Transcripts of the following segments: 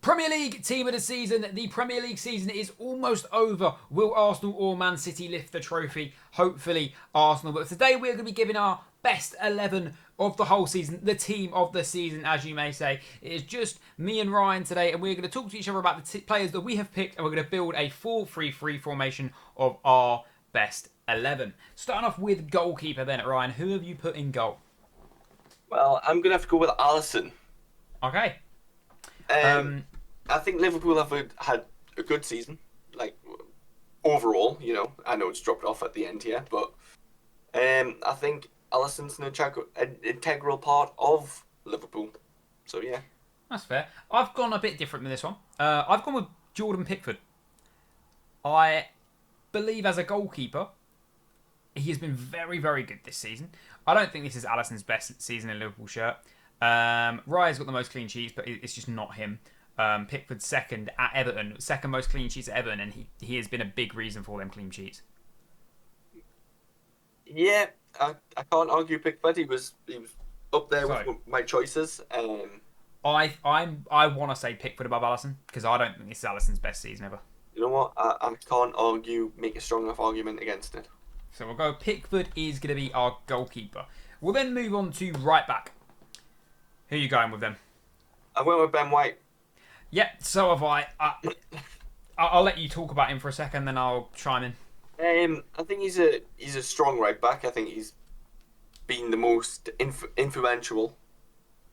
Premier League team of the season. The Premier League season is almost over. Will Arsenal or Man City lift the trophy? Hopefully Arsenal. But today we're going to be giving our best 11 of the whole season. The team of the season, as you may say. It is just me and Ryan today. And we're going to talk to each other about the players that we have picked. And we're going to build a 4-3-3 formation of our best 11. Starting off with goalkeeper then, Ryan. Who have you put in goal? I'm going to have to go with Alisson. Okay. I think Liverpool have had a good season, like overall. I know it's dropped off at the end here, but I think Alisson's an integral part of Liverpool. So yeah, that's fair. I've gone a bit different with this one. I've gone with Jordan Pickford. I believe as a goalkeeper, he has been very, very good this season. I don't think this is Alisson's best season in a Liverpool shirt. Raya's got the most clean sheets, but it's just not him. Pickford's second at Everton, second most clean sheets at Everton, and he has been a big reason for them clean sheets. Yeah, I can't argue Pickford. He was up there with my choices. I want to say Pickford above Alisson because I don't think this is Alisson's best season ever. You know what? I can't make a strong enough argument against it. So we'll go. Pickford is going to be our goalkeeper. We'll then move on to right back. Who are you going with then? I went with Ben White. Yeah, so have I. I'll let you talk about him for a second, then I'll chime in. I think he's a strong right back. I think he's been the most influential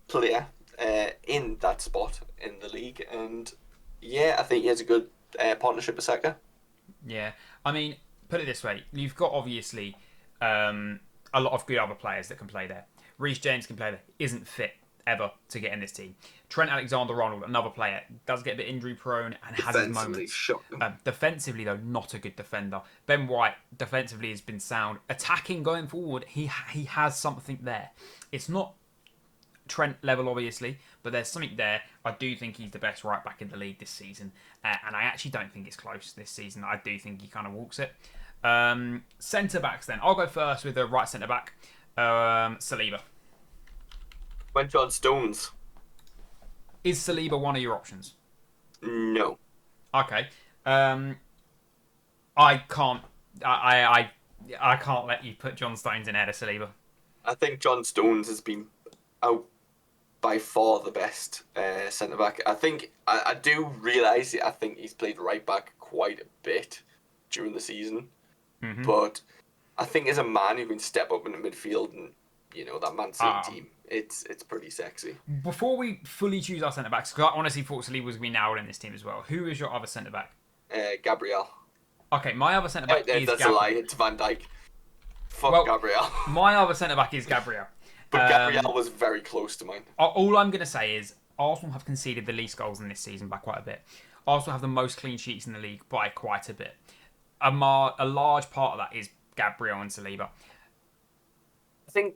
player in that spot in the league, and yeah, I think he has a good partnership with Saka. Yeah, I mean, put it this way: you've got obviously a lot of good other players that can play there. Reece James can play there. Isn't fit ever to get in this team. Trent Alexander-Arnold, another player, does get a bit injury prone and has his moments. Defensively, though, not a good defender. Ben White, defensively, has been sound. Attacking going forward, he has something there. It's not Trent level, obviously, but there's something there. I do think he's the best right back in the league this season, and I actually don't think it's close this season. I do think he kind of walks it. Centre backs, then. I'll go first with the right centre back, Saliba. Went John Stones. Is Saliba one of your options? No. Okay. I can't. I can't let you put John Stones in ahead of Saliba. I think John Stones has been out by far the best centre back. I think I do realise I think he's played right back quite a bit during the season, but I think as a man who can step up in the midfield and that Man City team, it's pretty sexy. Before we fully choose our centre backs, because I honestly thought Saliba was going to be nailed in this team as well. Who is your other centre back? Gabriel. Okay, my other centre back is That's Gabriel. a lie. It's Van Dijk. Fuck Gabriel. My other centre back is Gabriel. But Gabriel was very close to mine. All I'm going to say is Arsenal have conceded the least goals in this season by quite a bit. Arsenal have the most clean sheets in the league by quite a bit. A large part of that is Gabriel and Saliba. I think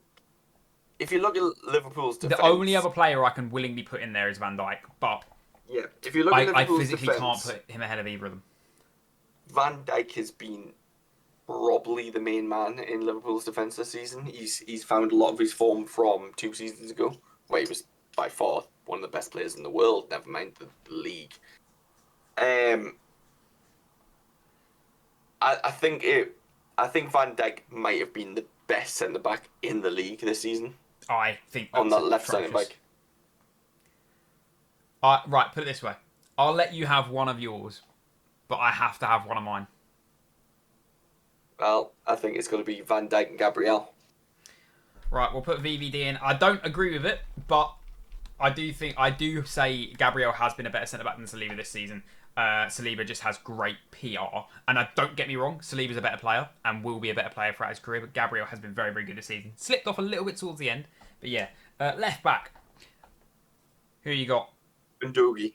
if you look at Liverpool's defence... The only other player I can willingly put in there is Van Dijk, but yeah, if you look at Liverpool's I physically defence, can't put him ahead of either of them. Van Dijk has been probably the main man in Liverpool's defence this season. He's found a lot of his form from 2 seasons ago, where he was by far one of the best players in the world, never mind the league. I think Van Dijk might have been the best centre back in the league this season. I think on that left centre back. Right, put it this way: I'll let you have one of yours, but I have to have one of mine. Well, I think it's going to be Van Dijk and Gabriel. Right, we'll put VVD in. I don't agree with it, but I do say Gabriel has been a better centre back than Saliba this season. Saliba just has great PR. And don't get me wrong, Saliba's a better player and will be a better player throughout his career, but Gabriel has been very, very good this season. Slipped off a little bit towards the end, but yeah. Left back. Who you got? Udogie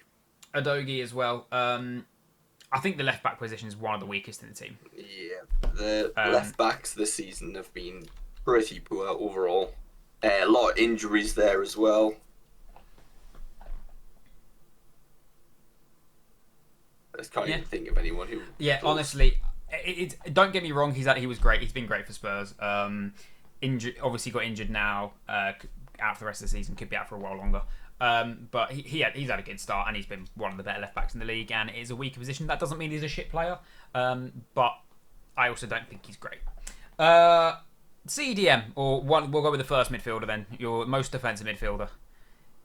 as well. I think the left back position is one of the weakest in the team. Yeah, the left backs this season have been pretty poor overall. A lot of injuries there as well. I just can't even think of anyone who... Yeah, honestly, don't get me wrong, he was great. He's been great for Spurs. Obviously got injured now, out for the rest of the season, could be out for a while longer. But he's had a good start, and he's been one of the better left backs in the league. And it is a weaker position. That doesn't mean he's a shit player, but I also don't think he's great. CDM, or one, we'll go with the first midfielder then. Your most defensive midfielder.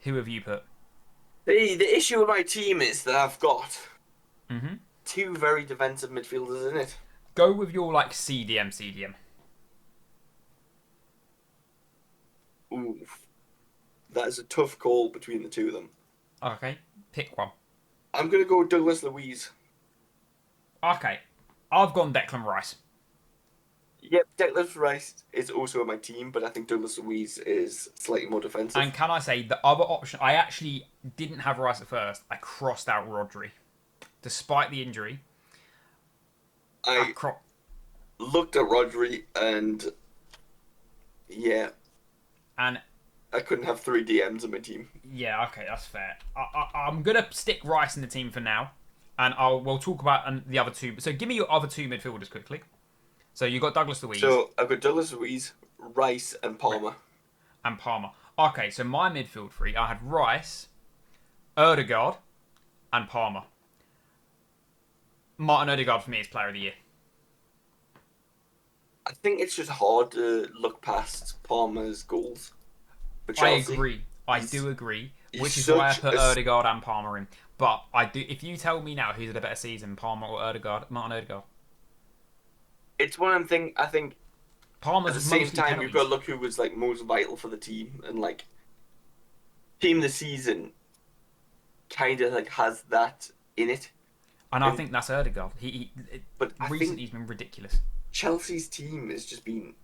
Who have you put? The issue with my team is that I've got two very defensive midfielders in it. Go with your like CDM. Oof. That is a tough call between the two of them. Okay, pick one. I'm going to go with Douglas Luiz. Okay, I've gone Declan Rice. Yep, Declan Rice is also in my team, but I think Douglas Luiz is slightly more defensive. And can I say, the other option, I actually didn't have Rice at first. I crossed out Rodri. Despite the injury. I looked at Rodri and... yeah. And... I couldn't have 3 DMs in my team. Yeah, okay, that's fair. I'm going to stick Rice in the team for now. And we'll talk about the other two. So give me your other two midfielders quickly. So you got Douglas Luiz. So I've got Douglas Luiz, Rice, and Palmer. And Palmer. Okay, so my midfield three, I had Rice, Ødegaard, and Palmer. Martin Ødegaard for me is player of the year. I think it's just hard to look past Palmer's goals for Chelsea. I agree. I do agree. Which is why I put Ødegaard and Palmer in. But I do. If you tell me now who's had a better season, Palmer or Ødegaard, Martin Ødegaard. It's one of them things. I think Palmer's at the same time penalties. you've got to look who was like most vital for the team, and like team of the season kind of like has that in it. And I think that's Ødegaard. But recently he's been ridiculous. Chelsea's team has just been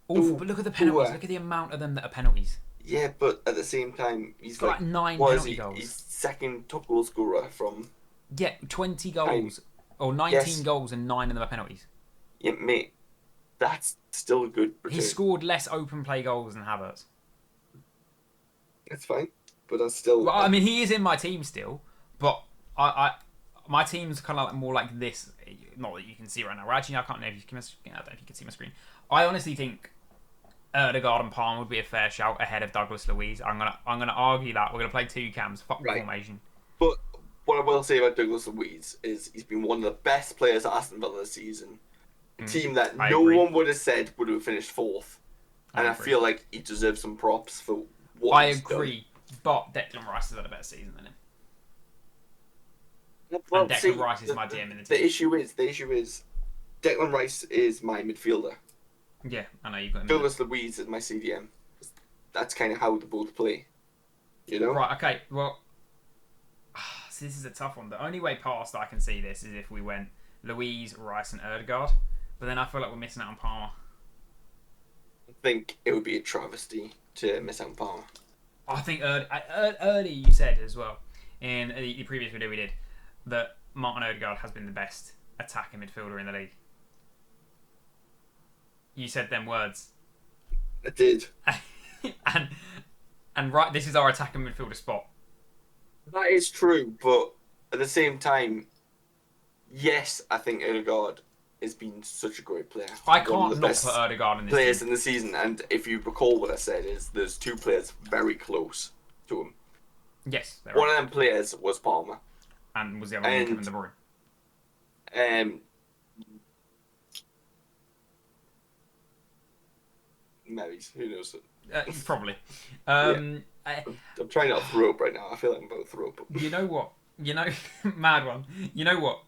awful. But look at the penalties. Look at the amount of them that are penalties. Yeah, but at the same time he's got like 9 penalty goals. He's second top goal scorer from 20 goals or 19 goals and 9 of them are penalties. Yeah, mate, that's still a good return. He scored less open play goals than Havertz. That's fine, but that's still. Well, I mean, he is in my team still, but my team's kind of like more like this. Not that you can see right now. Actually, I can't know if you can. I don't know if you can see my screen. I honestly think Ødegaard and Palmer would be a fair shout ahead of Douglas Luiz. I'm gonna argue that we're gonna play 2 cams. Fuck the formation. But what I will say about Douglas Luiz is he's been one of the best players at Aston Villa this season. A team that no one would have said would have finished 4th. And I feel like he deserves some props for what he's done. I agree, but Declan Rice has had a better season than him. Well, and Declan Rice is my DM in the team. The issue is Declan Rice is my midfielder. Yeah, I know you've got him. Douglas Luiz is my CDM. That's kind of how they both play. You know? Right, okay, well... So this is a tough one. The only way past I can see this is if we went Luiz, Rice and Ødegaard. But then I feel like we're missing out on Palmer. I think it would be a travesty to miss out on Palmer. I think early you said as well, in the previous video we did, that Martin Ødegaard has been the best attacking midfielder in the league. You said them words. I did. and right, this is our attacking midfielder spot. That is true, but at the same time, yes, I think Ødegaard has been such a great player. I can't not put Ødegaard in this players team. in the season, and if you recall what I said, is there's 2 players very close to him. Yes, one of them players was Palmer, and was the other one Kevin De Bruyne. Maybe, who knows? Probably. I'm trying not to throw up right now. I feel like I'm about to throw up. You know what? Mad one. You know what?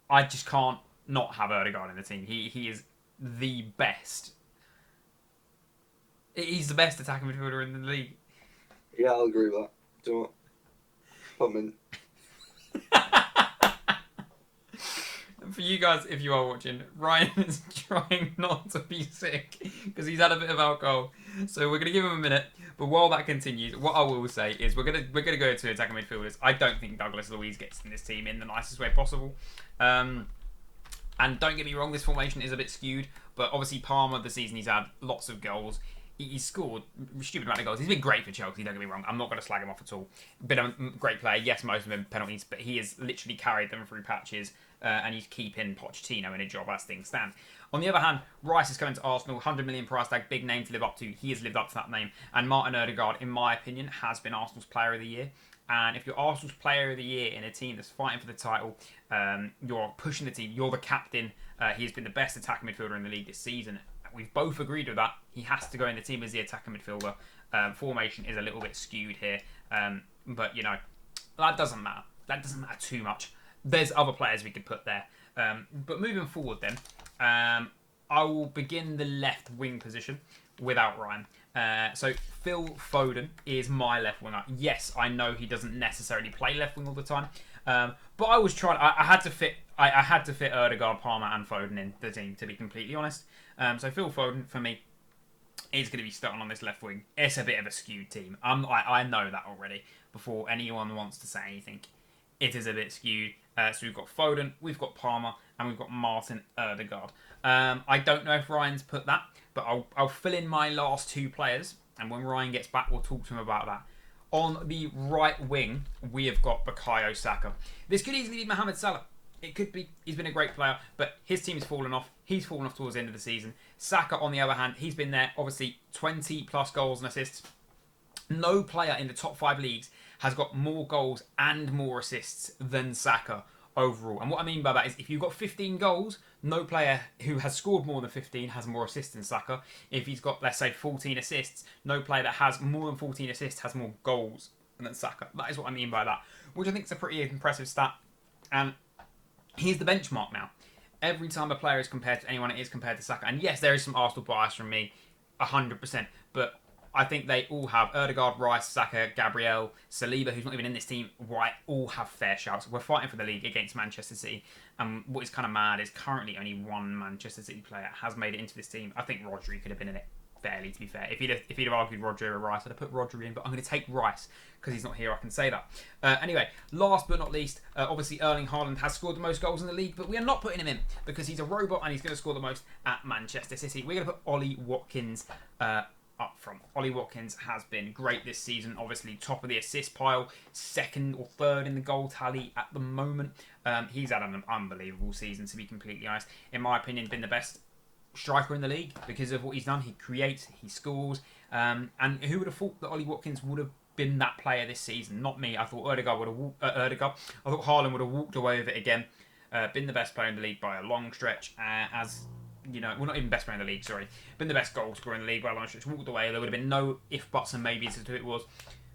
I just can't not have Ødegaard in the team. He is the best. He's the best attacking midfielder in the league. Yeah, I'll agree with that. Do you know what? Put him in. For you guys, if you are watching, Ryan is trying not to be sick because he's had a bit of alcohol. So we're gonna give him a minute. But while that continues, what I will say is we're gonna go to attacking midfielders. I don't think Douglas Luiz gets in this team in the nicest way possible. And don't get me wrong, this formation is a bit skewed. But obviously Palmer, the season he's had lots of goals. He's scored a stupid amount of goals. He's been great for Chelsea, don't get me wrong. I'm not going to slag him off at all. Been a great player. Yes, most of them penalties, but he has literally carried them through patches and he's keeping Pochettino in a job as things stand. On the other hand, Rice is coming to Arsenal, 100 million price tag, big name to live up to. He has lived up to that name. And Martin Odegaard, in my opinion, has been Arsenal's player of the year. And if you're Arsenal's player of the year in a team that's fighting for the title, you're pushing the team, you're the captain. He's been the best attacking midfielder in the league this season. We've both agreed with that. He has to go in the team as the attacking midfielder. Formation is a little bit skewed here. But, you know, that doesn't matter. That doesn't matter too much. There's other players we could put there. But moving forward then, I will begin the left wing position without Ryan. So Phil Foden is my left winger. Yes, I know he doesn't necessarily play left wing all the time, but I was trying. I had to fit. I had to fit Odegaard, Palmer, and Foden in the team, to be completely honest. So Phil Foden for me is going to be starting on this left wing. It's a bit of a skewed team. I know that already before anyone wants to say anything. It is a bit skewed. So we've got Foden, we've got Palmer, and we've got Martin Odegaard. I don't know if Ryan's put that, but I'll fill in my last two players, and when Ryan gets back, we'll talk to him about that. On the right wing, we have got Bukayo Saka. This could easily be Mohamed Salah. It could be. He's been a great player, but his team's fallen off. He's fallen off towards the end of the season. Saka, on the other hand, he's been there, obviously, 20 plus goals and assists. No player in the top 5 leagues has got more goals and more assists than Saka overall. And what I mean by that is if you've got 15 goals, no player who has scored more than 15 has more assists than Saka. If he's got, let's say, 14 assists, no player that has more than 14 assists has more goals than Saka. That is what I mean by that, which I think is a pretty impressive stat. And he's the benchmark now. Every time a player is compared to anyone, it is compared to Saka. And yes, there is some Arsenal bias from me, 100%. But I think they all have Odegaard, Rice, Saka, Gabriel, Saliba, who's not even in this team, White, all have fair shouts. We're fighting for the league against Manchester City. And what is kind of mad is currently only one Manchester City player has made it into this team. I think Rodri could have been in it fairly, to be fair. If he'd have argued Rodri or Rice, I'd have put Rodri in, but I'm going to take Rice because he's not here, I can say that. Anyway, last but not least, obviously Erling Haaland has scored the most goals in the league, but we are not putting him in because he's a robot and he's going to score the most at Manchester City. We're going to put Ollie Watkins up front. Ollie Watkins has been great this season, obviously top of the assist pile, second or third in the goal tally at the moment. He's had an unbelievable season, to be completely honest. In my opinion, been the best striker in the league because of what he's done. He creates, he scores, and who would have thought that Ollie Watkins would have been that player this season? Not me. I thought Odegaard would have I thought Haaland would have walked away with it again. Been the best player in the league by a long stretch, as you know, well, not even best player in the league, sorry. Been the best goal scorer in the league by a long stretch. Walked away. There would have been no if, buts, and maybes as to who it was.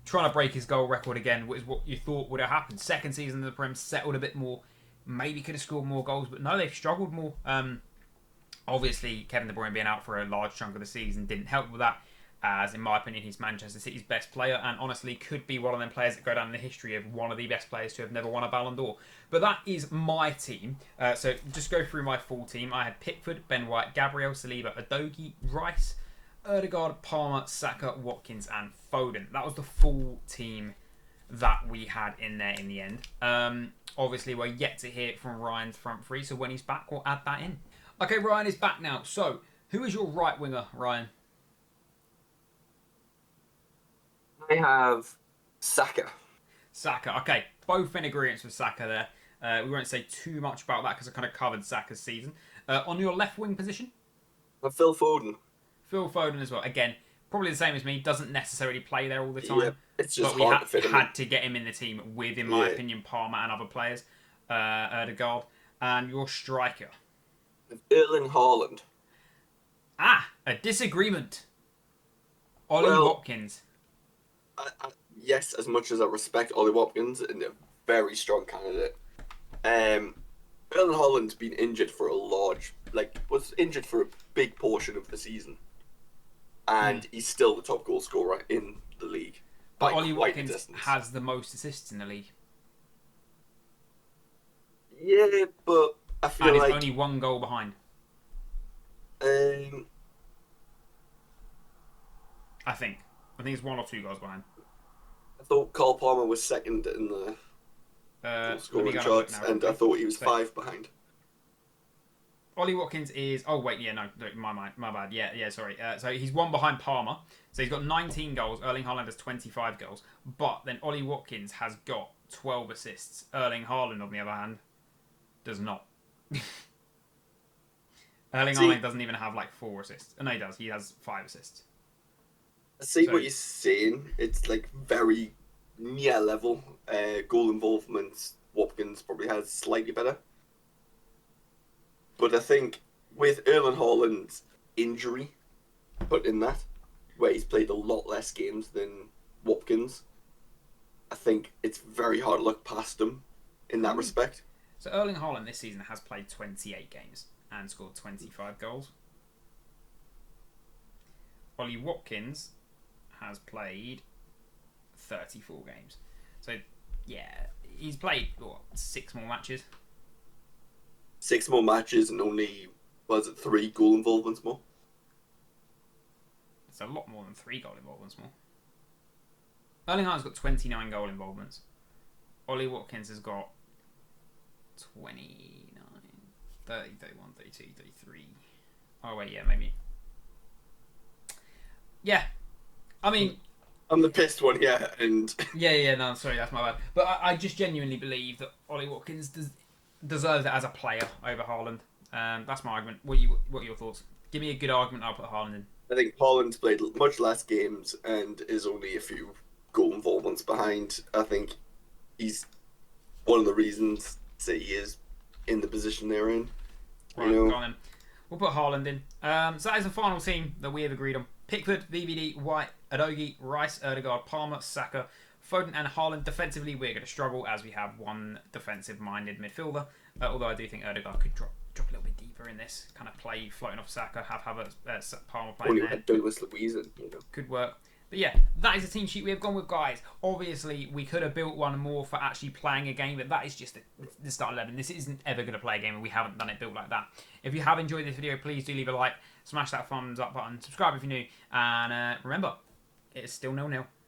Trying to break his goal record again was what you thought would have happened. Second season in the Prem, settled a bit more. Maybe could have scored more goals, but no, they've struggled more. Obviously, Kevin De Bruyne being out for a large chunk of the season didn't help with that, as in my opinion, he's Manchester City's best player and honestly could be one of them players that go down in the history of one of the best players to have never won a Ballon d'Or. But that is my team. So just go through my full team. I had Pickford, Ben White, Gabriel, Saliba, Udogie, Rice, Odegaard, Palmer, Saka, Watkins and Foden. That was the full team that we had in there in the end. Obviously, we're yet to hear from Ryan's front three, so when he's back, we'll add that in. Okay, Ryan is back now. So, who is your right winger, Ryan? I have Saka. Saka. Okay, both in agreement with Saka there. We won't say too much about that because I kind of covered Saka's season. On your left wing position? Phil Foden. Phil Foden as well. Again, probably the same as me. Doesn't necessarily play there all the time. Yeah, it's just but we hard to fit him had to get him in the team with, in my opinion, Palmer and other players. Odegaard. And your striker? Erling Haaland. A disagreement. Ollie Watkins. Yes, as much as I respect Ollie Watkins, and a very strong candidate. Erling Haaland's been injured for was injured for a big portion of the season. And he's still the top goal scorer in the league. But Ollie Watkins has the most assists in the league. Yeah, but I feel and like... only one goal behind. I think it's 1 or 2 goals behind. I thought Cole Palmer was second in the scoring charts, and I thought he was 5 behind. Ollie Watkins is... Oh, wait, yeah, no, my bad. Yeah, sorry. So he's 1 behind Palmer. So he's got 19 goals. Erling Haaland has 25 goals. But then Ollie Watkins has got 12 assists. Erling Haaland, on the other hand, does not. Erling See- Haaland doesn't even have like 4 assists. No, he does. He has 5 assists. I see So- what you're saying. It's like very near level. Goal involvement, Watkins probably has slightly better. But I think with Erling Haaland's injury put in that, where he's played a lot less games than Watkins, I think it's very hard to look past him in that respect. So Erling Haaland this season has played 28 games and scored 25 goals. Ollie Watkins has played 34 games. So, yeah, he's played, 6 more matches? 6 more matches and only, 3 goal involvements more? It's a lot more than 3 goal involvements more. Erling Haaland's got 29 goal involvements. Ollie Watkins has got 29, 30, 31, 32, 33. Oh, wait, yeah, maybe. Yeah. I mean... I'm the pissed one here, and... Yeah, no, sorry, that's my bad. But I just genuinely believe that Ollie Watkins deserves it as a player over Haaland. That's my argument. What are your thoughts? Give me a good argument, I'll put Haaland in. I think Haaland's played much less games and is only a few goal involvements behind. I think he's one of the reasons that he is in the position they're in. Right, go on then. We'll put Haaland in. So that is the final team that we have agreed on. Pickford, VVD, White, Adogi, Rice, Ødegaard, Palmer, Saka, Foden and Haaland. Defensively, we're going to struggle as we have one defensive-minded midfielder. Although I do think Ødegaard could drop a little bit deeper in this. Kind of play floating off Saka, have Palmer playing Only there. had Douglas Luiz in, Could work. But yeah, that is the team sheet we have gone with, guys. Obviously, we could have built one more for actually playing a game, but that is just the start 11. This isn't ever going to play a game, and we haven't done it built like that. If you have enjoyed this video, please do leave a like, smash that thumbs up button, subscribe if you're new, and remember, it is still 0-0.